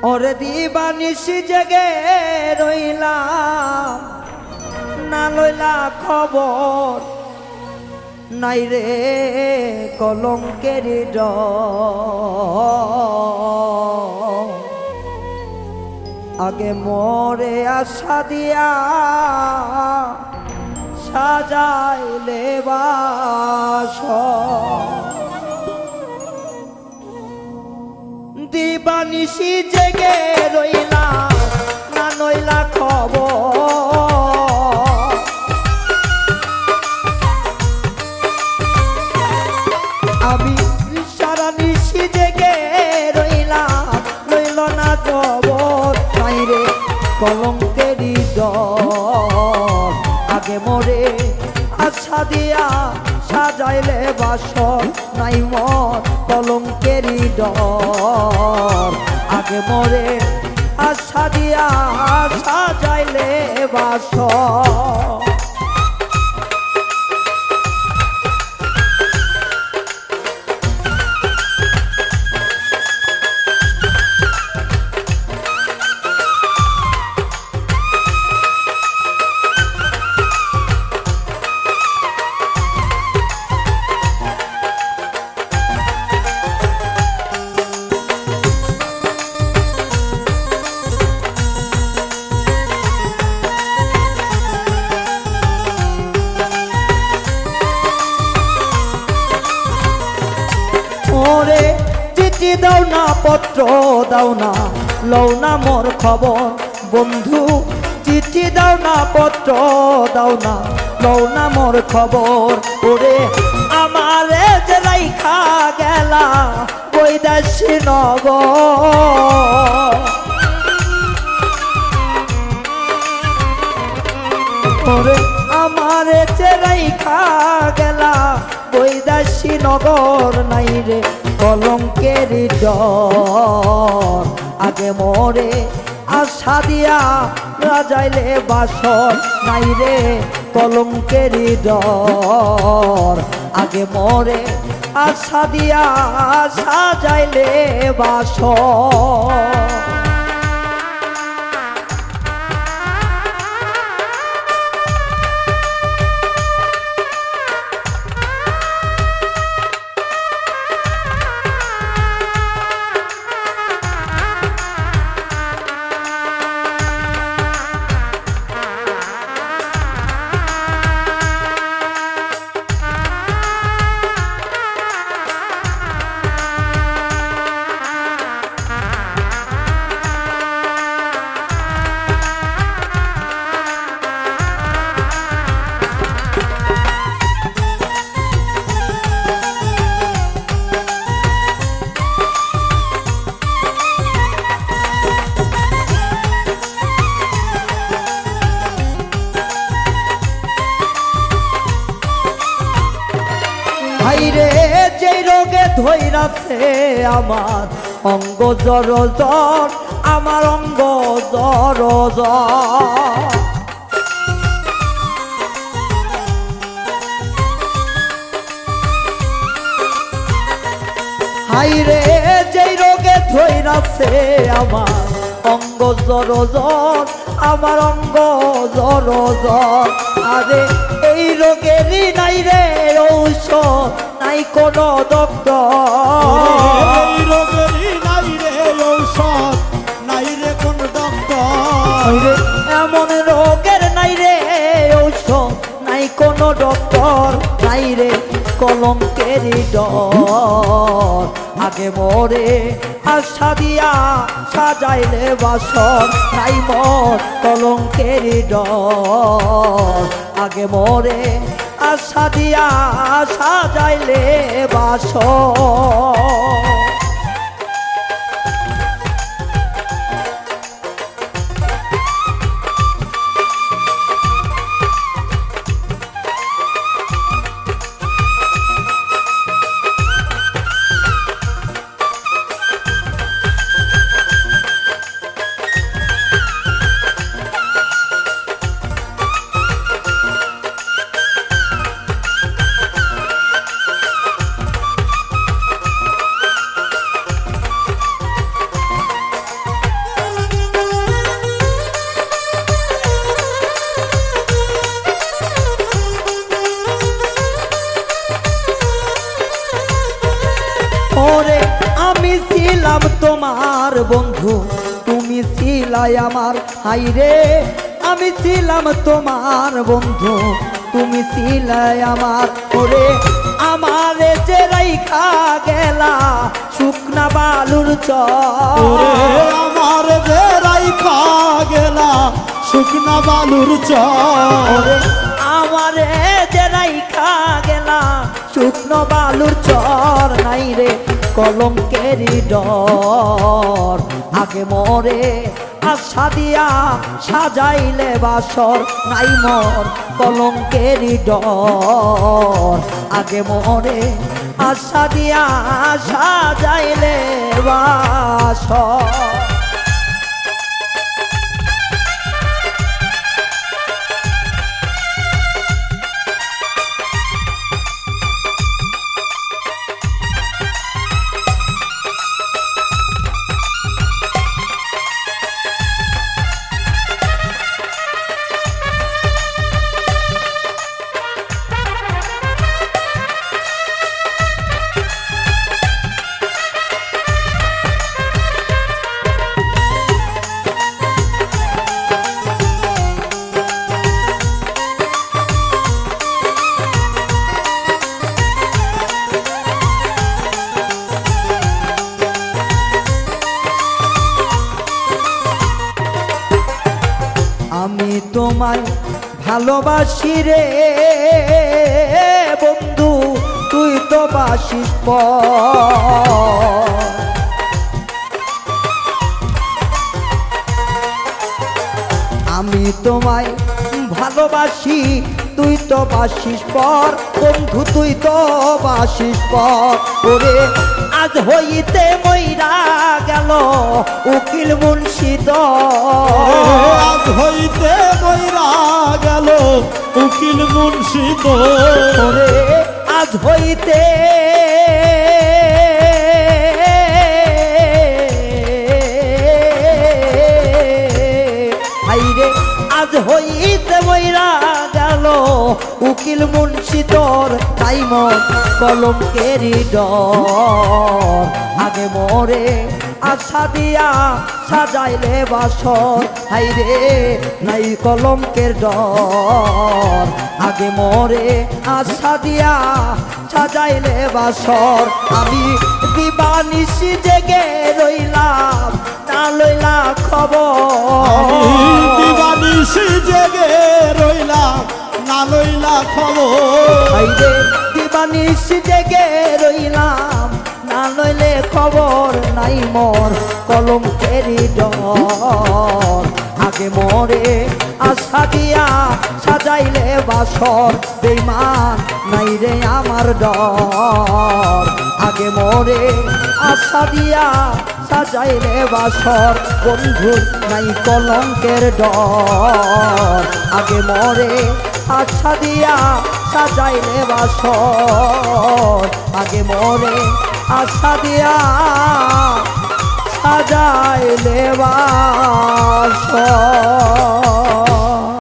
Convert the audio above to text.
ওরে দিবানিশি জেগে রইলাম না লইলা খবর নাই রে কলঙ্কের আগে মরে আশা দিয়া সাজাইলে বাসর দিবানিশি জেগে রইলাম না নইলা খবর আমি সারা নিশি জেগে রইলাম লইল না খবর নাই রে কলঙ্কেরই ডর আগে মরে আশা দিয়া সাজাইলে বাসর নাই মত কলঙ্কেরই ডর আগে মরে আশা দিয়া সাজাইলে বাসর ওরে চিঠি দাও না পত্র দাও না লও না মোর খবর বন্ধু চিঠি দাও না পত্র দাও না লও না মোর খবর ওরে আমারে যে রাইখা গেলা বৈদেশী নগর ওরে আমারে যে রাইখা গেলা বৈদেশী নগর নাই রে কলঙ্কের ডর আগে মরে আশা দিয়া রাজাইলে বাসর নাই রে কলঙ্কের ডর আগে মরে আশা দিয়া সাজাইলে বাসর ভাইরে যে রোগে ধইরাছে আমার অঙ্গ জর জ্বর আমার অঙ্গ জর জ্বর হাইরে যে রোগে ধইরাছে আমার অঙ্গ জর জ্বর আমার অঙ্গ জর জ্বর আরে এই রোগেরই নাই রে ঔষধ নাই কোনো ডক্টর এই রোগেরই নাই রে ঔষধ নাই রে কোন ডক্টর এমন রোগের নাই রে ঔষধ নাই কোনো ডক্টর নাই রে কলঙ্কের ডর আগে মরে আশা দিয়া সাজাইলে বাসর নাই মর কলঙ্কের ডর আগে মরে আশা দিয়া সাজাইলে বাসর ছিলাম তোমার বন্ধু তুমি ছিলাই আমার হাইরে আমি ছিলাম তোমার বন্ধু তুমি ছিলাই আমার ওরে আমারে যে রাইখা গেলা শুকনা বালুর ওরে চর আমার যে রাইখা গেলা শুকনা বালুর চর ওরে আমারে যে রাইখা গেলা শুকনো বালুর চর নাই রে কলঙ্কেরই ডর আগে মরে আশা দিয়া সাজাইলে বাসর নাই মর কলঙ্কেরই ডর আগে মরে আশা দিয়া সাজাইলে বাসর আমি তোমায় ভালোবাসি রে বন্ধু তুই তো বাসিস পর আমি তোমায় ভালোবাসি তুই তো বাসিস পর বন্ধু তুই তো বাসিস পর ওরে আজ হইতে মইরা গেল উকিল মুন্সি আজ হইতে মইরা গেল উকিল মুন্সি ওরে আজ হইতে হাইরে আজ হইতে মইরা গেল উকিল মুন্সি তোর তাই মন কলঙ্কেরই ডর আগে মরে আশা দিয়া সাজাইলে বাসর হাইরে নাই কলঙ্কের ডর আগে মরে আশা দিয়া সাজাইলে বাসর আমি দিবানিশি জেগে রইলাম না লইলা খবর দিবানিশি জেগে রইলাম না লইলা খবর হাইরে দিবানিশি জেগে রইলাম না লইলে খবর নাই মোর কলঙ্কেরই ডর আগে মরে আশা দিয়া সাজাইলে বাসর বেঈমান নাই রে আমার ডর আগে মরে আশা দিয়া সাজাইলে বাসর বন্ধু নাই কলঙ্কের ডর আগে মরে আশা দিয়া সাজাইলে বাসর আগে মরে আশা দিয়া সাজাইলে বাসর